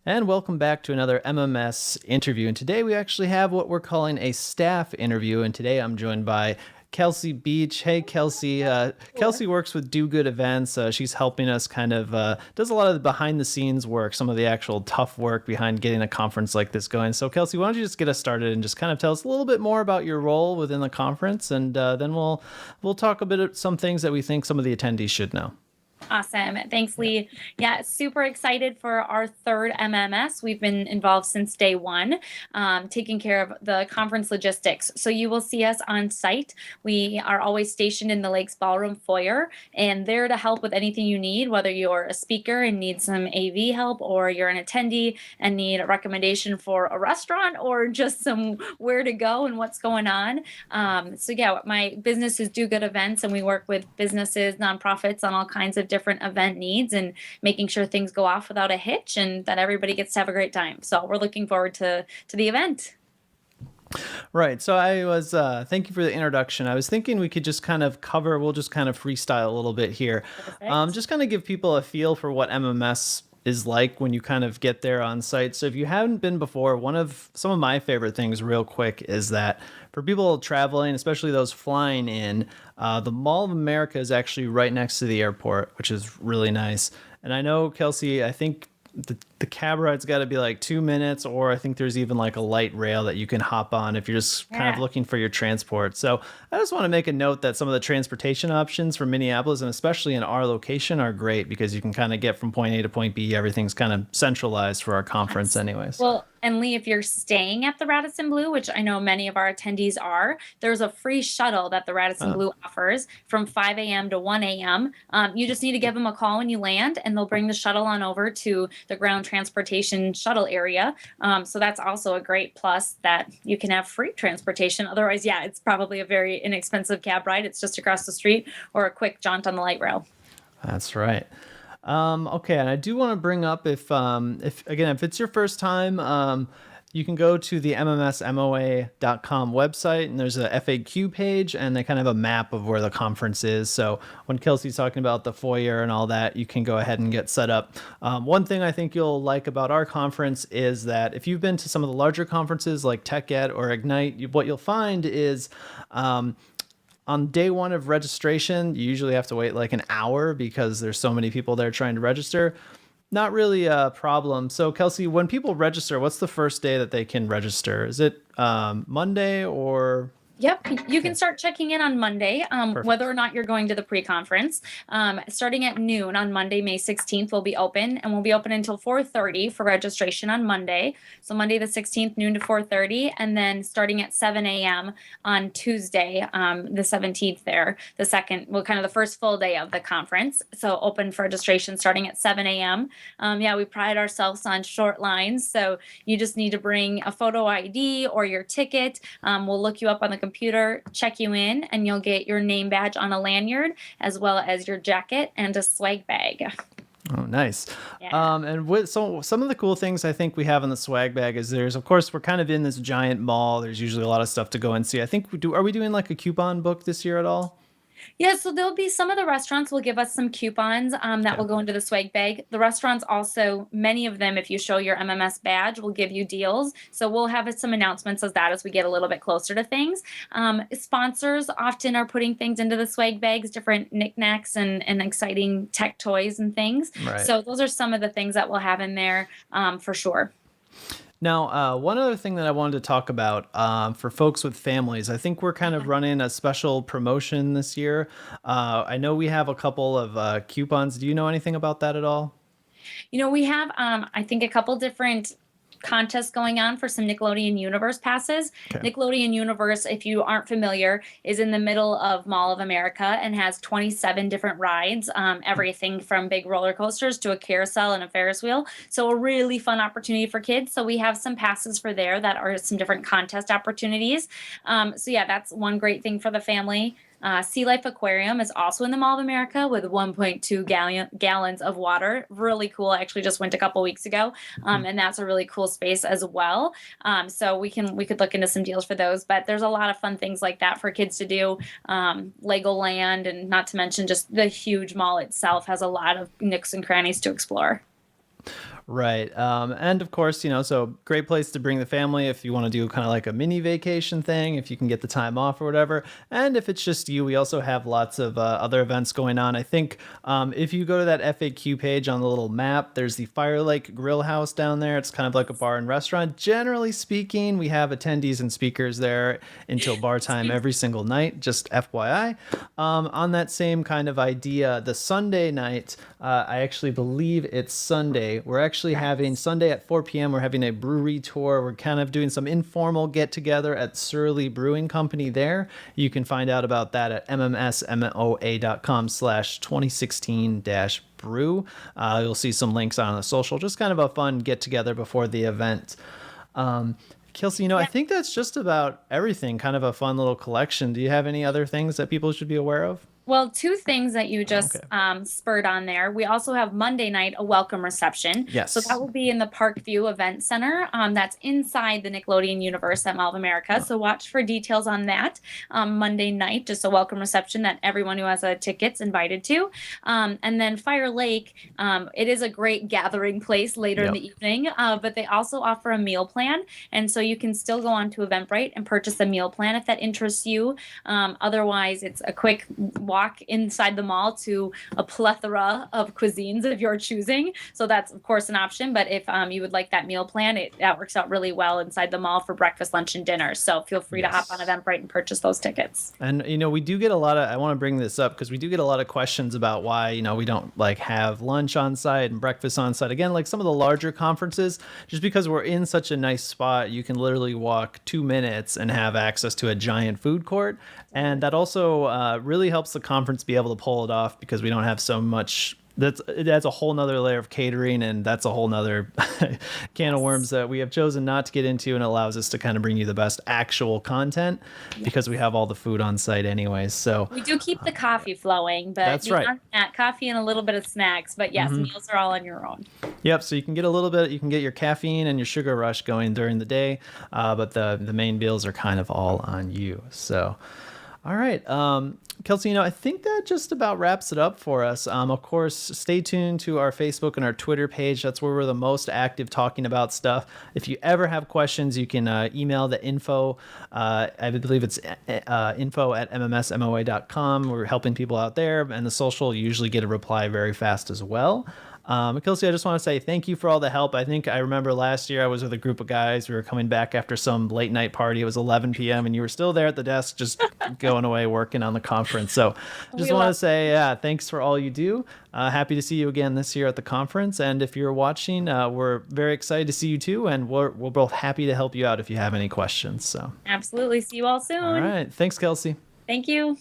And welcome back to another MMS interview. And today we actually have what we're calling a staff interview. And today I'm joined by Kalsey Beach. Hey, Kalsey. Kalsey works with Do Good Events. She's helping us does a lot of the behind the scenes work, some of the actual tough work behind getting a conference like this going. So, Kalsey, why don't you just get us started and just kind of tell us a little bit more about your role within the conference, and then we'll talk a bit of some things that we think some of the attendees should know. Awesome. Thanks, Lee. Yeah, super excited for our third MMS. We've been involved since day one, taking care of the conference logistics. So you will see us on site. We are always stationed in the Lakes Ballroom foyer and there to help with anything you need, whether you're a speaker and need some AV help, or you're an attendee and need a recommendation for a restaurant, or just some where to go and what's going on. So yeah, my business is Do Good Events, and we work with businesses, nonprofits on all kinds of different event needs and making sure things go off without a hitch and that everybody gets to have a great time. So we're looking forward to the event. Right. So thank you for the introduction. I was thinking we could just we'll just kind of freestyle a little bit here. Just kind of give people a feel for what MMS is like when you kind of get there on site. So if you haven't been before, some of my favorite things real quick is that for people traveling, especially those flying in, the Mall of America is actually right next to the airport, which is really nice. And I know, Kalsey, I think the cab ride's got to be like 2 minutes, or I think there's even like a light rail that you can hop on if you're just kind of looking for your transport. So I just want to make a note that some of the transportation options for Minneapolis, and especially in our location, are great because you can kind of get from point A to point B. Everything's kind of centralized for our conference anyways. Well, and Lee, if you're staying at the Radisson Blu, which I know many of our attendees are, there's a free shuttle that the Radisson Blu offers from 5 a.m. to 1 a.m. You just need to give them a call when you land, and they'll bring the shuttle on over to the ground transportation shuttle area. So that's also a great plus, that you can have free transportation. Otherwise, yeah, it's probably a very inexpensive cab ride. It's just across the street or a quick jaunt on the light rail. That's right. Okay, and I do want to bring up if it's your first time, you can go to the mmsmoa.com website, and there's a FAQ page, and they kind of have a map of where the conference is. So when Kalsey's talking about the foyer and all that, you can go ahead and get set up. One thing I think you'll like about our conference is that if you've been to some of the larger conferences like TechEd or Ignite, what you'll find is on day one of registration, you usually have to wait like an hour because there's so many people there trying to register. Not really a problem. So, Kalsey, when people register, what's the first day that they can register? Is it Monday or? Yep, you can start checking in on Monday, whether or not you're going to the pre-conference. Starting at noon on Monday, May 16th, we'll be open, and we'll be open until 4:30 for registration on Monday. So Monday the 16th, noon to 4:30, and then starting at 7 a.m. on Tuesday, the 17th there, kind of the first full day of the conference. So open for registration starting at 7 a.m. Yeah, we pride ourselves on short lines, so you just need to bring a photo ID or your ticket. We'll look you up on the computer, check you in, and you'll get your name badge on a lanyard, as well as your jacket and a swag bag. Oh, nice. Yeah. So some of the cool things I think we have in the swag bag is of course, we're kind of in this giant mall. There's usually a lot of stuff to go and see. I think are we doing like a coupon book this year at all? Yeah, so there'll be some of the restaurants will give us some coupons that will go into the swag bag. The restaurants also, many of them, if you show your MMS badge, will give you deals. So we'll have some announcements of that as we get a little bit closer to things. Sponsors often are putting things into the swag bags, different knickknacks and exciting tech toys and things. Right. So those are some of the things that we'll have in there for sure. Now, one other thing that I wanted to talk about for folks with families, I think we're kind of running a special promotion this year. I know we have a couple of coupons. Do you know anything about that at all? We have, I think, a couple different contests going on for some Nickelodeon Universe passes. Okay. Nickelodeon Universe, if you aren't familiar, is in the middle of Mall of America and has 27 different rides, everything from big roller coasters to a carousel and a Ferris wheel. So a really fun opportunity for kids. So we have some passes for there that are some different contest opportunities. So yeah, that's one great thing for the family. Sea Life Aquarium is also in the Mall of America with 1.2 gallons of water. Really cool. I actually just went a couple weeks ago, and that's a really cool space as well. So we could look into some deals for those. But there's a lot of fun things like that for kids to do. Legoland, and not to mention just the huge mall itself has a lot of nooks and crannies to explore. Right. And of course, so great place to bring the family if you want to do kind of like a mini vacation thing, if you can get the time off or whatever. And if it's just you, we also have lots of other events going on. I think if you go to that FAQ page on the little map, there's the Fire Lake Grill House down there. It's kind of like a bar and restaurant. Generally speaking, we have attendees and speakers there until bar time every single night, just FYI. On that same kind of idea, the Sunday night, I actually believe it's Sunday. We're actually having Sunday at 4 p.m. We're having a brewery tour. We're kind of doing some informal get together at Surly Brewing Company there. You can find out about that at mmsmoa.com/2016-brew. You'll see some links on the social, just kind of a fun get together before the event. Kelsey, I think that's just about everything. Kind of a fun little collection. Do you have any other things that people should be aware of? Well, two things that you just spurred on there. We also have Monday night a welcome reception. Yes. So that will be in the Parkview Event Center. That's inside the Nickelodeon universe at Mall of America. So watch for details on that. Monday night, just a welcome reception that everyone who has a ticket's invited to. And then Fire Lake, it is a great gathering place later in the evening, but they also offer a meal plan. And so you can still go on to Eventbrite and purchase a meal plan if that interests you. Otherwise, it's a quick walk inside the mall to a plethora of cuisines of your choosing. So that's, of course, an option. But if you would like that meal plan, that works out really well inside the mall for breakfast, lunch, and dinner. So feel free to hop on Eventbrite and purchase those tickets. And, we do get a lot of, I want to bring this up because we do get a lot of questions about why, we don't like have lunch on site and breakfast on site. Again, like some of the larger conferences, just because we're in such a nice spot, you can literally walk 2 minutes and have access to a giant food court. And that also really helps the conference be able to pull it off because we don't have so much. It adds a whole nother layer of catering, and that's a whole nother can of worms that we have chosen not to get into, and allows us to kind of bring you the best actual content because we have all the food on site anyways. So we do keep the coffee flowing, but that's right. That coffee and a little bit of snacks, but yes, meals are all on your own. Yep. So you can get a little bit, you can get your caffeine and your sugar rush going during the day, but the main meals are kind of all on you. So, all right. Kelsey, I think that just about wraps it up for us. Of course, stay tuned to our Facebook and our Twitter page. That's where we're the most active talking about stuff. If you ever have questions, you can email the info. I believe it's info@mmsmoa.com. We're helping people out there, and the social usually get a reply very fast as well. Kelsey, I just want to say thank you for all the help. I think I remember last year I was with a group of guys. We were coming back after some late night party. It was 11 p.m. and you were still there at the desk just going away working on the conference. So I just want to say, thanks for all you do. Happy to see you again this year at the conference. And if you're watching, we're very excited to see you too. And we're both happy to help you out if you have any questions. So absolutely. See you all soon. All right. Thanks, Kelsey. Thank you.